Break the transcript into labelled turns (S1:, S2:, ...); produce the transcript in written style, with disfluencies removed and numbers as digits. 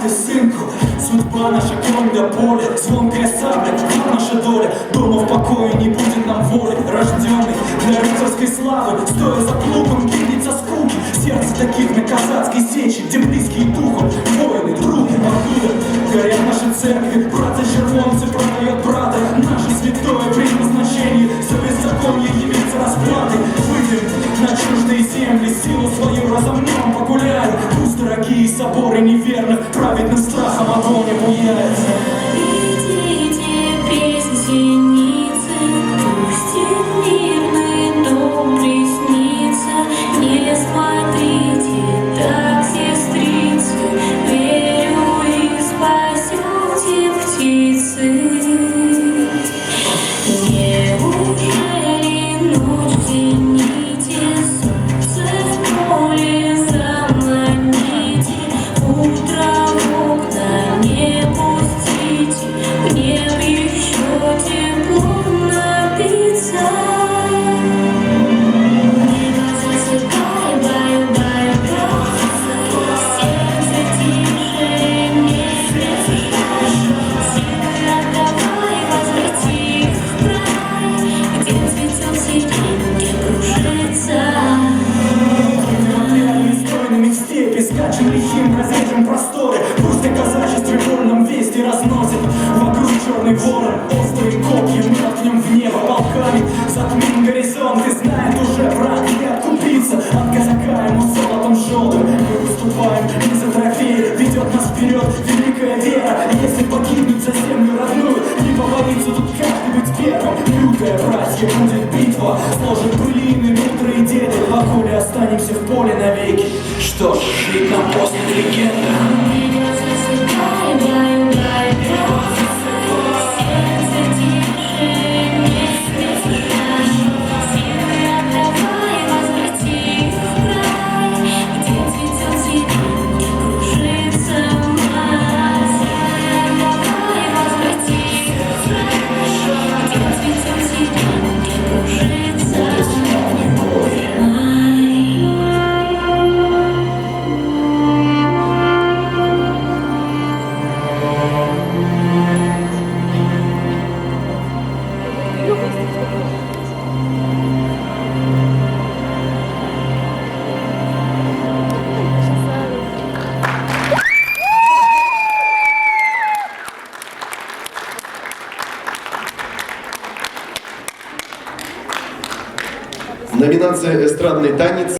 S1: ты, сынку, судьба наша кровь до поля, звонкая сабля, вот наша доля. Дома в покое не будет нам воли, рожденный для рыцарской славы, стоя за плугом, гибнет со скуки. Сердце таких на казацкой сечи, где близкие духом воины, други, откуда горят наши церкви, братья-червонцы продают брата. Наше святое предназначение за беззаконие явиться расплатой. Выйдем на чуждые земли, силу свою разомнем, погуляем. Пусть дорогие соборы неверных праведным страхом огонь обуяет. Скачем лихим, разрежем просторы, пусть о казачестве вольном вести разносит. Вокруг черный ворон, острые копья, мы воткнем в небо полками. Затмим горизонт и знает уже брат, не откупиться от казака ему золотом желтым. Мы выступаем не за трофеи, ведет нас вперед великая вера. Если погибнуть за землю родную, не побоится тут каждый быть первым. Лютая, братья, будет битва, сложим былины, мудрые деды, поколе останемся в поле навеки. Что ж, жить нам после легенды.
S2: Номинация «Эстрадный танец».